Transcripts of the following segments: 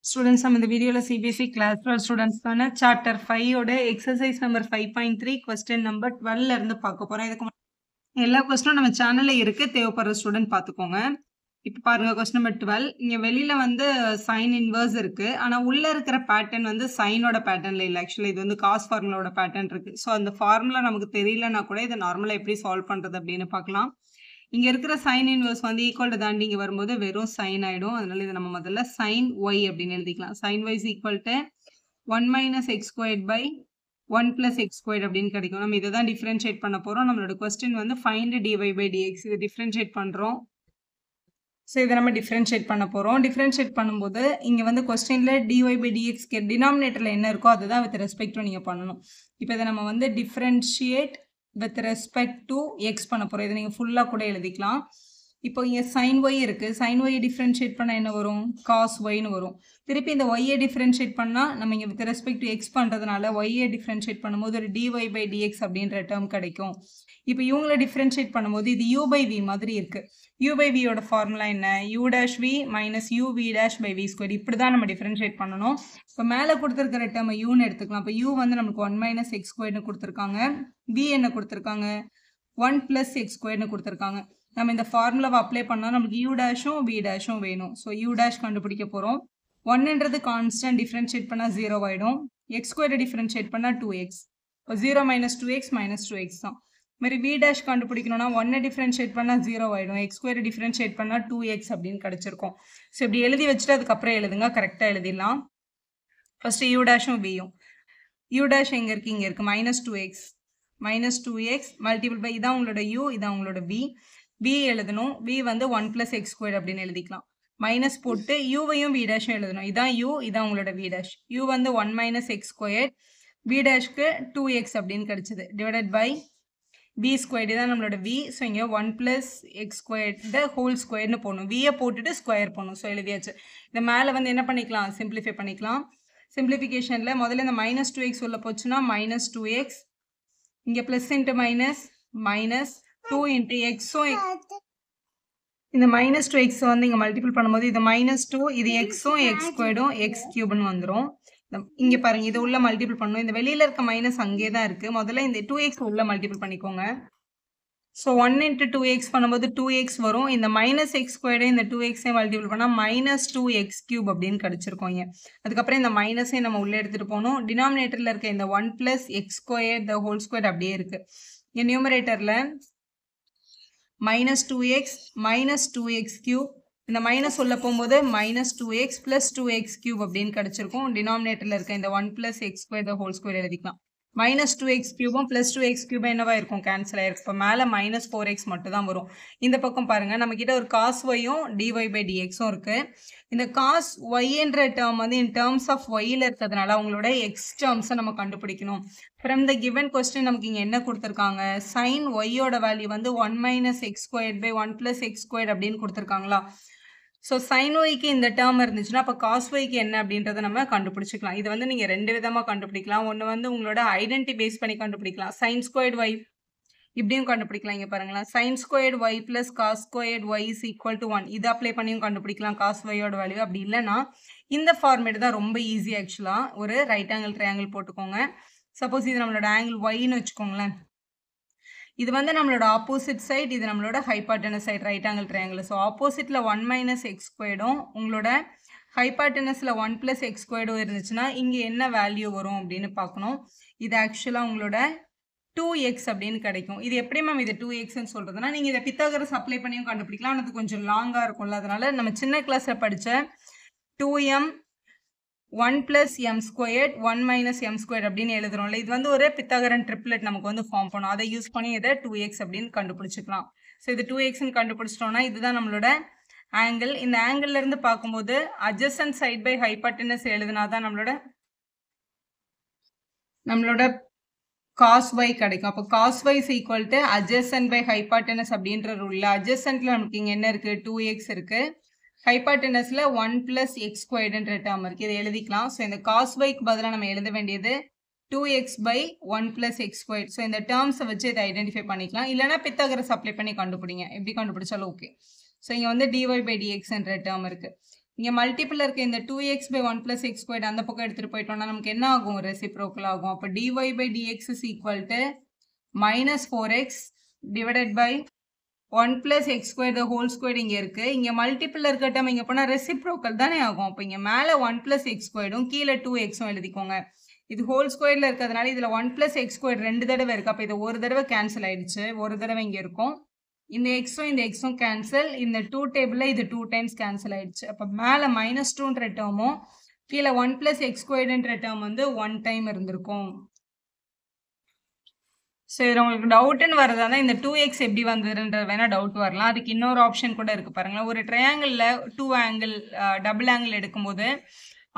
Students, நம்ம இந்த வீடியோல CBSE Class 12 ஸ்டூடெண்ட்ஸ்க்கான Chapter 5 ஓட Exercise number 5.3 Question number 12 ல இருந்து பார்க்க போறோம். இதுக்கு எல்லா கொஸ்டினும் நம்ம சேனல்ல இருக்கு, தேவைப்படுற ஸ்டூடெண்ட் பார்த்துக்கோங்க. இப்போ பாருங்க, கொஸ்டின் நம்பர் 12. இங்க வெளியில வந்து சைன் இன்வர்ஸ் இருக்கு, ஆனா உள்ள இருக்கிற பேட்டர்ன் வந்து சைனோட பேட்டர்ன்ல இல்லை. ஆக்சுவலி இது வந்து காஸ் ஃபார்முலாவோட பேட்டர்ன் இருக்கு. ஸோ அந்த ஃபார்முலா நமக்கு தெரியலன்னா கூட இதை நார்மலா எப்படி சால்வ் பண்றது அப்படின்னு பார்க்கலாம். இங்க இருக்கிற சைன் இன்வர்ஸ் வந்து ஈக்குவல் டு தாண்டி இங்க வரும்போது வெறும் சைன் ஆயிடும். அதனால இதை நம்ம முதல்ல சைன் ஒய் அப்படின்னு எழுதிக்கலாம். Sine Y is equal to 1 minus X squared by 1 plus X squared அப்படின்னு கிடைக்கும். நம்ம இதை தான் டிஃபரன்ஷியேட் பண்ண போறோம். நம்மளோட கொஸ்டின் வந்து ஃபைண்ட் டிவை பை டிஎக்ஸ். இதை டிஃபரன்ஷியேட் பண்றோம். ஸோ இதை நம்ம டிஃபரன்ஷியேட் பண்ண போறோம். டிஃபரன்ஷியேட் பண்ணும்போது இங்க வந்து கொஸ்டின்ல டிஒய் பை டிஎக்ஸ்க்கு டினாமினேட்டர்ல என்ன இருக்கோ அதுதான் வித் ரெஸ்பெக்ட் டு நீங்க பண்ணணும். இப்போ இதை நம்ம வந்து differentiate with respect to X பண்ண போறோம். இதை நீங்க ஃபுல்லா கூட எழுதிக்கலாம். இப்போ இங்க சைன் ஒய் இருக்கு. சைன் ஒய் டிஃபரன்ஷியேட் பண்ணா என்ன வரும்? காஸ் ஒய்னு வரும். திருப்பி இந்த ஒய்யை டிஃபரன்ஷியேட் பண்ணா நம்ம இங்க வித் ரெஸ்பெக்ட் டு எக்ஸ் பண்றதுனால ஒய்யை டிஃபரன்ஷியேட் பண்ணும்போது ஒரு டிஒய் பை டிஎக்ஸ் அப்படின்ற டேர்ம் கிடைக்கும். இப்போ இவங்களை டிஃபரன்ஷியேட் பண்ணும்போது இது யூ பை வி மாதிரி இருக்கு. யூ பை வியோட ஃபார்முலா என்ன? U dash V minus U V dash by V square. இப்படி தான் நம்ம டிஃபரன்ஷியேட் பண்ணணும். இப்போ மேலே கொடுத்துருக்கிற டேர்ம் யூன்னு எடுத்துக்கலாம். இப்போ யூ வந்து நமக்கு 1 மைனஸ் எக்ஸ் ஸ்கொயர்னு கொடுத்துருக்காங்க. வி என்ன கொடுத்துருக்காங்க? 1 பிளஸ் எக்ஸ் ஸ்கொயர்னு கொடுத்துருக்காங்க. நம்ம இந்த ஃபார்முலாவை அப்ளை பண்ணால் நமக்கு யூ டேஷும் வி டேஷும் வேணும். ஸோ யூ டேஷ் கண்டுபிடிக்க போகிறோம். 1ன்றது கான்ஸ்டன்ட், டிஃபரன்ஷியேட் பண்ணால் 0 ஆகிடும். எக்ஸ் ஸ்கொயரை டிஃபரன்ஷியேட் பண்ணால் 2x. இப்போ 0 மைனஸ் 2x மைனஸ் 2x தான். மாதிரி வி டேஷ் கண்டுபிடிக்கணும்னா 1 டிஃபரன்ஷியேட் பண்ணால் 0 ஆகிடும். எக்ஸ் ஸ்கொயரை டிஃபரன்ஷியேட் பண்ணால் 2x அப்படின்னு கிடச்சிருக்கும். ஸோ இப்படி எழுதி வச்சுட்டு அதுக்கப்புறம் எழுதுங்க, கரெக்டாக எழுதிடலாம். ஃபர்ஸ்ட் யூ டேஷும் வியும். யூ டேஷ் எங்கே இருக்குது? இங்கே இருக்குது. மைனஸ் 2x மல்டிபிள் பை இதான் உங்களோட யூ, இதான் உங்களோட வி. வி எழுதணும். வி வந்து 1 பிளஸ் எக்ஸ் ஸ்கொயர் அப்படின்னு எழுதிக்கலாம். மைனஸ் போட்டு யூவையும் வி டேஷும் எழுதணும். இதான் யூ, இதான் உங்களோட வி டேஷ். யூ வந்து 1 மைனஸ் எக்ஸ் ஸ்கொயர், வி டேஷ்க்கு 2x அப்படின்னு கிடைச்சது. டிவைடட் பை வி ஸ்கொயர், இதான் நம்மளோட வி. ஸோ இங்கே 1 plus X square the whole ஸ்கொயர்னு போடணும். வியை போட்டுட்டு ஸ்கொயர் போடணும். ஸோ எழுதியாச்சு. இந்த மேலே வந்து என்ன பண்ணிக்கலாம்? சிம்பிளிஃபை பண்ணிக்கலாம். சிம்பிளிஃபிகேஷனில் முதல்ல இந்த மைனஸ் 2x உள்ள போச்சுன்னா மைனஸ் 2x, இங்கே plus into minus minus 2 into எக்ஸும், இந்த மைனஸ் 2x வந்து இங்கே மல்டிபிள் பண்ணும்போது இது மைனஸ் 2, இது எக்ஸும் எக்ஸ் ஸ்கொயர்டும் எக்ஸ் கியூப்னு வந்துடும். இங்கே பாருங்க, இது உள்ள மல்டிபிள் பண்ணணும். இந்த வெளியில் இருக்க மைனஸ் அங்கே தான் இருக்குது. முதல்ல இந்த 2x உள்ள மல்டிபிள் பண்ணிக்கோங்க. ஸோ 1 இன்ட்டு 2x பண்ணும்போது 2x வரும். இந்த மைனஸ் எக்ஸ் ஸ்கொயர்டே இந்த 2x மல்டிபிள் பண்ணால் மைனஸ் 2x கியூப் அப்படின்னு கிடச்சிருக்கோங்க. அதுக்கப்புறம் இந்த மைனஸே நம்ம உள்ளே எடுத்துகிட்டு போகணும். டினாமினேட்டரில் இருக்க இந்த 1 plus X square the whole square அப்படியே இருக்குது. இங்கே நியூமரேட்டரில் minus 2x minus 2x cube, இந்த மைனஸ் உள்ள போகும்போது minus 2x plus 2x cube அப்படின்னு கிடச்சிருக்கும். டினாமினேட்டரில் இருக்க இந்த 1 plus X square the whole square எழுதிக்கலாம். மைனஸ் 2x கியூபும் பிளஸ் 2x கியூபும் என்னவா இருக்கும்? கேன்சல் ஆயிருக்கு. இப்போ மேலே மைனஸ் 4x மட்டும் தான் வரும். இந்த பக்கம் பாருங்கள், நம்மக்கிட்ட ஒரு காஸ் ஒய்யும் டிஒய் பை டிஎக்ஸும் இருக்குது. இந்த காஸ் ஒய்ன்ற டேர்ம் வந்து இன் டேர்ம்ஸ் ஆஃப் ஒய்யில் இருக்கிறதுனால அவங்களோட எக்ஸ் டேர்ம்ஸை நம்ம கண்டுபிடிக்கணும். ஃப்ரம் த கிவன் கொஸ்டின் நமக்கு இங்கே என்ன கொடுத்துருக்காங்க? சைன் ஒய்யோட வேல்யூ வந்து 1 minus X square by 1 plus X square அப்படின்னு கொடுத்துருக்காங்களா? ஸோ சைன் ஒய்க்கு இந்த டேர்ம் இருந்துச்சுன்னா அப்போ காஸ் ஒய்க்கு என்ன அப்படின்றத நம்ம கண்டுபிடிச்சிக்கலாம். இது வந்து நீங்கள் 2 விதமாக கண்டுபிடிக்கலாம். ஒன்று வந்து உங்களோட ஐடென்டி பேஸ் பண்ணி கண்டுபிடிக்கலாம். சைன் ஸ்கொயர்ட் ஒய் இப்படியும் கண்டுபிடிக்கலாம். இங்கே பாருங்களேன், sine squared Y plus cos squared Y is equal to 1. இது அப்ளை பண்ணியும் கண்டுபிடிக்கலாம் காஸ் ஒய்யோட வேல்யூ. அப்படி இல்லைன்னா இந்த ஃபார்மேட் தான் ரொம்ப ஈஸி. ஆக்சுவலாக ஒரு ரைட் ஆங்கிள் ட்ரையாங்கிள் போட்டுக்கோங்க. சப்போஸ் இது நம்மளோட ஆங்கிள் ஒய்ன்னு வச்சுக்கோங்களேன். இது வந்து நம்மளோட ஆப்போசிட் சைட், இது நம்மளோட hypotenuse side, right angle triangle. So ஆப்போசிட்டில் 1 மைனஸ் எக்ஸ் ஸ்கொயர்டும் உங்களோட ஹைபார்டனஸில் 1 பிளஸ் எக்ஸ் ஸ்கொயர்டும் இருந்துச்சுன்னா இங்கே என்ன வேல்யூ வரும் அப்படின்னு பார்க்கணும். இது ஆக்சுவலாக உங்களோட 2x அப்படின்னு கிடைக்கும். இது எப்படி மேம் இது 2xன்னு சொல்கிறதுனா, நீங்கள் இதை பித்தாகரஸ் அப்ளை பண்ணியும் கண்டுபிடிக்கலாம். ஆனால் அது கொஞ்சம் லாங்காக இருக்கும்ல, அதனால நம்ம சின்ன கிளாஸில் படித்த 2m 1 plus M squared 1 minus M squared அப்படின்னு எழுதுறோம்ல, இது வந்து ஒரு பித்தாகரன் ட்ரிப்லெட் நமக்கு வந்து ஃபார்ம் பண்ணும். அதை யூஸ் பண்ணி இதை 2x அப்படின்னு கண்டுபிடிச்சிக்கலாம். ஸோ இது 2xன்னு கண்டுபிடிச்சிட்டோம்னா இதுதான் நம்மளோட ஆங்கிள். இந்த ஆங்கிள் இருந்து பார்க்கும்போது அட்ஜசன்ட் சைட் பை ஹைபார்டனஸ் எழுதுனா தான் நம்மளோட காஸ் ஒய் கிடைக்கும். அப்போ cos Y is equal to adjacent by hypotenuse அப்படின்ற ரூல்ல அட்ஜசன்ட்ல நமக்கு இங்கே என்ன இருக்குது? 2x இருக்குது. ஹைபார்டனஸில் 1 பிளஸ் எக்ஸ் ஸ்கொயர்டுன்ற டேர்ம் இருக்குது. இதை எழுதிக்கலாம். ஸோ இந்த காஸ் ஒய்க்கு பதிலாக நம்ம எழுத வேண்டியது 2x by 1 plus X square. So இந்த டேர்ம்ஸை வச்சு இதை ஐடென்டிஃபை பண்ணிக்கலாம். இல்லைனா பித்தாகரஸ் அப்ளை பண்ணி கண்டுபிடிங்க. எப்படி கண்டுபிடிச்சாலும் ஓகே. ஸோ இங்கே வந்து dy பை dxன்ற டேர்ம் இருக்குது. இங்க மல்டிபிள் இருக்க இந்த 2x by 1 plus x squared அந்த பக்கம் எடுத்துட்டு போயிட்டோம்னா நமக்கு என்ன ஆகும்? ரெசிப்ரோக்கல் ஆகும். அப்ப dy by dx is equal to minus 4x divided by 1 plus x squared the whole squared இங்க இருக்கு. இங்க மல்டிபிள் இருக்க டேர்ம் இங்க போனா ரெசிப்ரோக்கல் தானே ஆகும். அப்ப இங்க மேல 1 plus x squaredம் கீழ 2xம் எழுதிக்கோங்க. இது ஹோல் ஸ்கொயர்ல இருக்கிறதுனால இதுல 1 plus x squared ரெண்டு தடவை இருக்கு. அப்ப இது ஒரு தடவை கேன்சல் ஆயிடுச்சு. ஒரு தடவை இங்க இருக்கும். இந்த xம் இந்த xம் கேன்சல். இந்த 2 டேபிள்ல இது 2 டைம்ஸ் கேன்சல் ஆயிடுச்சு. அப்ப மேல -2ன்ற டேர்மும் கீழ 1 plus x squaredன்ற டேர்ம் வந்து 1 டைம் இருந்திருக்கும். சரி, உங்களுக்கு டவுட்னு வரதானா இந்த 2x எப்படி வந்ததுன்றது வேணா டவுட் வரலாம். அதுக்கு இன்னொரு ஆப்ஷன் கூட இருக்கு பாருங்களேன். ஒரு ட்ரையாங்கிள்ல 2 ஆங்கிள் டபுள் ஆங்கிள் எடுக்கும்போது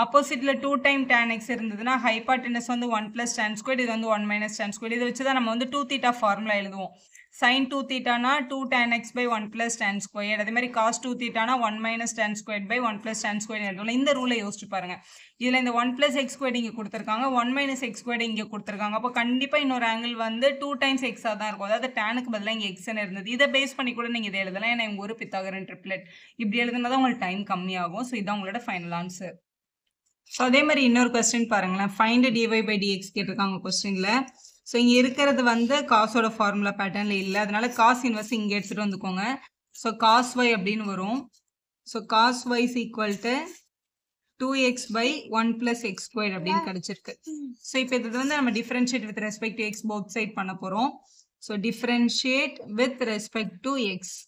ஆப்போசிட்ல 2 டைம் tan x இருந்ததுன்னா ஹைபாட்டனஸ் வந்து 1 plus tan squared, இது வந்து 1 minus tan squared. இதை வச்சு தான் நம்ம வந்து 2 theta ஃபார்முலா எழுதுவோம். sin 2 thetaனா 2 tan x by 1 plus tan squared. அதே மாதிரி cos 2 thetaனா 1 minus tan squared by 1 plus tan squared எழுதுவோம். இந்த ரூலை யோசிச்சு பாருங்க. இதுல இந்த 1 plus x squared இங்க கொடுத்திருக்காங்க, 1 minus x squared இங்க கொடுத்திருக்காங்க. அப்போ கண்டிப்பா இன்னொரு ஆங்கிள் வந்து 2 times x தான் இருக்கும். அதாவது tanக்கு பதிலா இங்க x இருந்தது. இதை பேஸ் பண்ணி கூட நீங்க இதை எழுதலாம். ஏன்னா இவங்க ஒரு பித்தாகரன் ட்ரிப்ளெட். இப்படி எழுதுனா உங்களுக்கு டைம் கம்மியாகும். ஸோ இதான் உங்களோட ஃபைனல் ஆன்சர். ஸோ அதே மாதிரி இன்னொரு கொஸ்டின் பாருங்களேன். ஃபைண்ட் dy by dx கேட்டிருக்காங்க கொஸ்டின்ல. ஸோ இங்கே இருக்கிறது வந்து காசோட ஃபார்முலா பேட்டர்னில் இல்லை, அதனால காஸ் இன்வெர்ஸ் இங்கே எடுத்துகிட்டு வந்துக்கோங்க. ஸோ காஸ் y அப்படின்னு வரும். So cos y is equal to 2x by 1 plus x squared அப்படின்னு கிடைச்சிருக்கு. ஸோ இப்போ இது வந்து நம்ம differentiate with respect to X both side பண்ண போகிறோம். So differentiate with respect to X.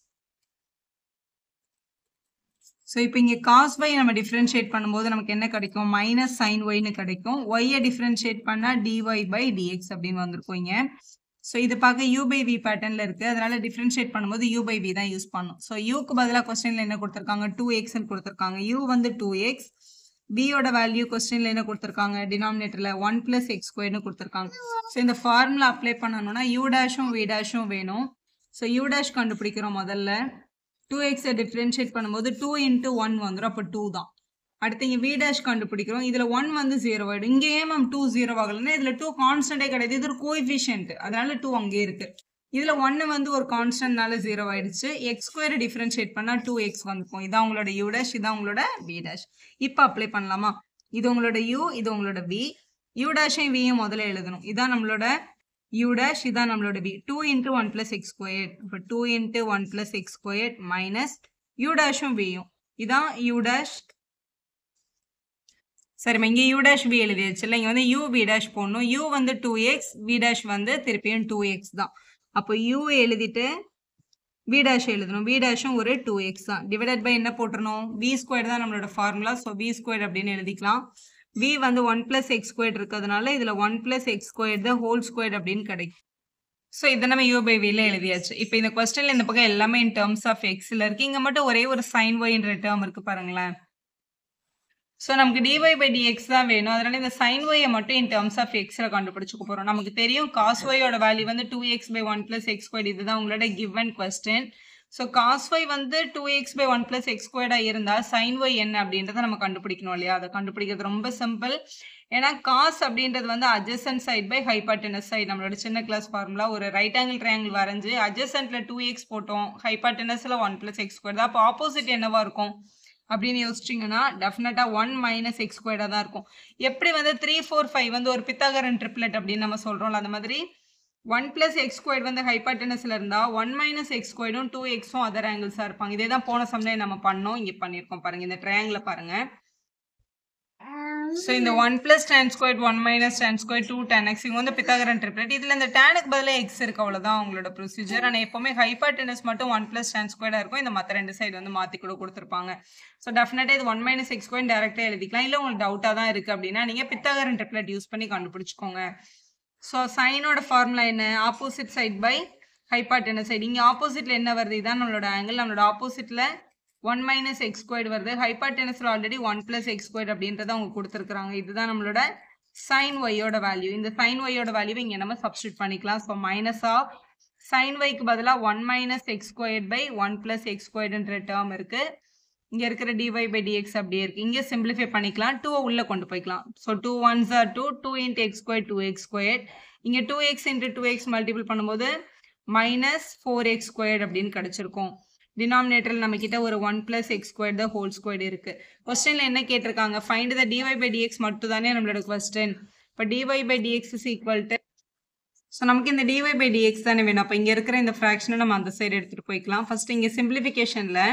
So இப்போ இங்கே காஸ் y நம்ம டிஃப்ரென்ஷியேட் பண்ணும்போது நமக்கு என்ன கிடைக்கும்? மைனஸ் சைன் ஒய்னு கிடைக்கும். ஒய்யை டிஃப்ரென்ஷியேட் பண்ணால் dy by dx அப்படின்னு வந்திருக்கும் இங்கே. ஸோ இது பார்க்க u by v பேட்டர்னில் இருக்குது, அதனால டிஃப்ரென்ஷியேட் பண்ணும்போது u by v தான் யூஸ் பண்ணும். ஸோ யூக்கு பதிலாக கொஸ்டினில் என்ன கொடுத்துருக்காங்க? 2xன்னு கொடுத்துருக்காங்க. u வந்து 2x. vயோட வேல்யூ கொஸ்டினில் என்ன கொடுத்துருக்காங்க? டினாமினேட்டரில் 1 plus x squaredனு கொடுத்துருக்காங்க. ஸோ இந்த ஃபார்முலா அப்ளை பண்ணணும்னா u டேஷும் v டேஷும் வேணும். ஸோ u டேஷ் கண்டுபிடிக்கிறோம் முதல்ல. 2x டிஃபரன்ஷியேட் பண்ணும்போது 2 into 1 வந்துடும். அப்போ 2 தான். அடுத்து இங்கே v டேஷ் கண்டுபிடிக்கிறோம். இதில் 1 வந்து 0 ஆகிடும். இங்கே ஏன் மேம் 2 0 ஆகலைன்னா இதில் 2 கான்ஸ்டன்டே கிடையாது, இது ஒரு கோஎஃபிஷியன்ட், அதனால 2 அங்கே இருக்கு. இதில் 1 வந்து ஒரு கான்ஸ்டன்ட்னால 0 ஆயிடுச்சு. எக்ஸ் ஸ்கொயர் டிஃபரன்ஷியேட் பண்ணால் 2x வந்துக்கும். இதான் உங்களோட u டேஷ், இதான் உங்களோட v டேஷ். இப்போ அப்ளை பண்ணலாமா? இது உங்களோட u, இது உங்களோட v. u டேஷையும் vயும் முதல்ல எழுதணும். இதான் நம்மளோட u dash, இதான் நம்மளோட v. 2 into 1 plus x squared. இப்போ 2 into 1 plus x squared minus u dashும் vயும். இதான் u dash. சரிம்மா, இங்கே u dash v எழுதியாச்சு இல்லை, இங்கே வந்து u v dash போடணும். u வந்து 2x, v dash வந்து திருப்பியும் 2x தான். அப்போ u எழுதிட்டு v dash எழுதணும். v dashும் ஒரு 2x தான். டிவைடட் பை என்ன போட்டுருணும்? v squared தான் நம்மளோட ஃபார்முலா. ஸோ v squared அப்படின்னு எழுதிக்கலாம். v வந்து 1 plus x squared இருக்கிறதுனால இதில் 1 plus x squared the whole squared அப்படின்னு கிடைக்கும். ஸோ இதை நம்ம u by vல எழுதியாச்சு. இப்போ இந்த கொஸ்டின்ல இந்த பக்கம் எல்லாமே இன் டேர்ம்ஸ் ஆஃப் எக்ஸில் இருக்கு. இங்கே மட்டும் ஒரே ஒரு சைன் ஒய்ன்ற டேர்ம் இருக்கு பாருங்களேன். ஸோ நமக்கு dy by dx தான் வேணும், அதனால இந்த சைன் ஒய்யை மட்டும் இன் டேர்ம்ஸ் ஆஃப் எக்ஸில் கண்டுபிடிச்சுக்க போகிறோம். நமக்கு தெரியும் காஸ் ஒய்யோட வேல்யூ வந்து 2x by 1 plus x squared. இதுதான் உங்களோட given question. So cos y வந்து 2x by 1 plus x squared இருந்தால் சைன் y என்ன அப்படின்றத நம்ம கண்டுபிடிக்கணும் இல்லையா? அதை கண்டுபிடிக்கிறது ரொம்ப சிம்பிள். ஏன்னா காஸ் அப்படின்றது வந்து adjacent side by hypotenuse side. நம்மளோட சின்ன கிளாஸ் ஃபார்முலா. ஒரு ரைட் ஆங்கிள் ட்ரையாங்கிள் வரைஞ்சி adjacentல 2x போட்டோம், ஹைபாட்டனஸ்ல 1 plus x squared தான். அப்போ ஆப்போசிட் என்னவா இருக்கும் அப்படின்னு யோசிச்சிங்கன்னா டெஃபினட்டாக 1 minus x squared தான் இருக்கும். எப்படி வந்து 3 4 5 வந்து ஒரு பித்தாகரன் ட்ரிப்ளெட் அப்படின்னு நம்ம சொல்கிறோம்ல, அந்த மாதிரி 1 plus x squared வந்து ஹைபாட்டனஸ்ல இருந்தா 1 minus x squaredம் 2xம் அதர் ஆங்கிள்ஸாக இருப்பாங்க. இதே தான் போன சம்லேயே நம்ம பண்ணோம், இங்கே பண்ணியிருக்கோம் பாருங்க. இந்த ட்ரையாங்கிளை பாருங்க. ஸோ இந்த 1 plus tan squared 1 minus tan squared 2 tan x இவங்க வந்து பித்தாகரன் ட்ரிப்ளெட். இதில் இந்த டேனுக்கு பதிலாக எக்ஸ் இருக்கு, அவ்வளோதான் உங்களோட ப்ரொசீஜர். ஆனால் எப்போவுமே ஹைபாட்டனஸ் மட்டும் 1 plus tan squared இருக்கும். இந்த மற்ற ரெண்டு சைடு வந்து மாற்றி கூட கொடுத்துருப்பாங்க. ஸோ டெஃபினட்டாக இது 1 minus x squared டேரெக்டாக எழுதிக்கலாம். இல்லை உங்களுக்கு டவுட்டாக தான் இருக்குது அப்படின்னா நீங்கள் பித்தாகரன் ட்ரிப்ளெட் யூஸ் பண்ணி கண்டுபிடிச்சிக்கோங்க. ஸோ சைனோட ஃபார்முலா என்ன? Opposite side by hypotenuse side. இங்கே ஆப்போசிட்டில் என்ன வருது? இதான் நம்மளோட ஆங்கிள். நம்மளோட ஆப்போசிட்டில் 1 minus x squared வருது. ஹைபாட்டனஸ்ல ஆல்ரெடி 1 plus x squared அப்படின்றத அவங்க கொடுத்துருக்காங்க. இதுதான் நம்மளோட சைன் ஒய்யோட வேல்யூ. இந்த சைன் ஒய்யோட வேல்யூ இங்கே நம்ம சப்ஸ்டியூட் பண்ணிக்கலாம். ஸோ மைனஸ் ஆஃப் சைன் ஒய்க்கு பதிலாக 1 minus x squared by 1 plus x squaredன்ற term இருக்கு. இங்கே இருக்கிற dy by dx அப்படியே இருக்கு. இங்கே சிம்பிளிஃபை பண்ணிக்கலாம், 2 உள்ள கொண்டு போய்க்கலாம். So 2 1s are 2, 2 into x squared 2x squared. இங்கே 2x into 2x மல்டிபிள் பண்ணும்போது minus 4x squared அப்படின்னு கிடைச்சிருக்கும். டினாமினேட்டரில் நம்ம கிட்ட ஒரு 1 plus x squared the whole squared இருக்கு. கொஸ்டின்ல என்ன கேட்டிருக்காங்க? Find the dy by dx மட்டும் தானே நம்மளோட கொஸ்டின். இப்போ dy by dx is equal to so நமக்கு இந்த dy by dx தானே வேணும். அப்போ இங்கே இருக்கிற இந்த ஃப்ராக்ஷனை நம்ம அந்த சைடு எடுத்துகிட்டு போய்க்கலாம். ஃபர்ஸ்ட் இங்கே சிம்பிளிஃபிகேஷனில்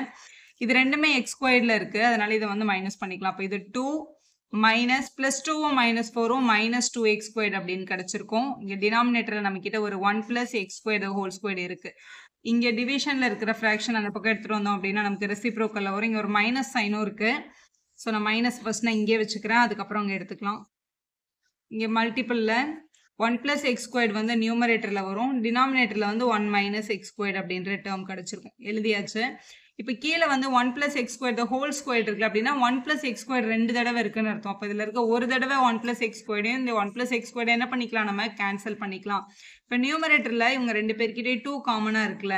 இது ரெண்டுமே எக்ஸ் ஸ்கொயர்டில் இருக்குது, அதனால இதை வந்து மைனஸ் பண்ணிக்கலாம். அப்போ இது 2 மைனஸ் ப்ளஸ் 2வும் மைனஸ் 4வும் மைனஸ் 2x ஸ்கொயர்டு அப்படின்னு கிடச்சிருக்கும். இங்கே டினாமினேட்டரில் நம்மக்கிட்ட ஒரு 1 plus x squared whole squared இருக்குது. இங்கே டிவிஷனில் இருக்கிற ஃப்ராக்ஷன் அந்த பக்கம் எடுத்துகிட்டு வந்தோம் அப்படின்னா நமக்கு ரெசிப்ரோக்கலில் வரும். இங்கே ஒரு மைனஸ் சைனும் இருக்குது. ஸோ நான் மைனஸ் ஃபர்ஸ்ட் நான் இங்கே வச்சுக்கிறேன், அதுக்கப்புறம் அங்கே எடுத்துக்கலாம். இங்கே மல்டிப்பிளில் 1 plus x squared வந்து நியூமரேட்டரில் வரும், டினாமினேட்டரில் வந்து 1 minus x squared அப்படின்ற டேர்ம் கிடச்சிருக்கும். எழுதியாச்சு. இப்போ கீழே வந்து 1 plus x squared the whole squared இருக்குது அப்படின்னா 1 plus x squared 2 தடவை இருக்குன்னு அர்த்தம். அப்போ இதில் இருக்க ஒரு தடவை 1 plus x squared இந்த 1 plus x squared என்ன பண்ணிக்கலாம், நம்ம கேன்சல் பண்ணிக்கலாம். இப்போ நியூமரேட்டரில் இவங்க 2 பேர்கிட்டே 2 காமனாக இருக்குல்ல,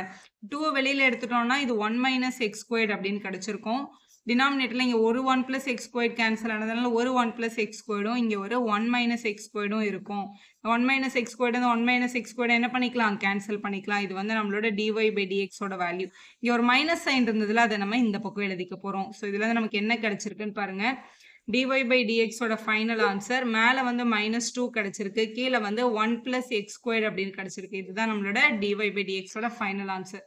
2 வெளியில் எடுத்துட்டோம்னா இது 1 minus x squared அப்படின்னு கிடச்சிருக்கும். டினாமினேட்டரில் இங்கே ஒரு 1 plus x squared கேன்சல் ஆனதுனால ஒரு 1 plus x squaredும் இங்கே ஒரு 1 minus x squaredும் இருக்கும். 1 minus x squared இந்த 1 minus x squared என்ன பண்ணிக்கலாம், கேன்சல் பண்ணிக்கலாம். இது வந்து நம்மளோட dy by dx ஓட வேல்யூ. இங்கே ஒரு மைனஸ் சைன் இருந்ததுல அதை நம்ம இந்த பக்கம் எழுதிக்க போகிறோம். ஸோ இதில் வந்து நமக்கு என்ன கிடச்சிருக்குன்னு பாருங்கள். dy by dx ஓட ஃபைனல் ஆன்சர் மேலே வந்து -2 கிடச்சிருக்கு, கீழே வந்து 1 plus x squared அப்படின்னு கிடச்சிருக்கு. இதுதான் நம்மளோட dy by dx ஓட ஃபைனல் ஆன்சர்.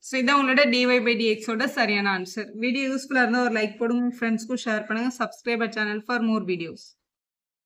ஸோ இதான் உங்களோட dy by dx ஓட சரியான ஆன்சர். வீடியோ யூஸ்ஃபுல்லாக இருந்தால் ஒரு லைக் போடுங்க, ஃப்ரெண்ட்ஸ்க்கும் ஷேர் பண்ணுங்கள். Subscriber channel for more videos.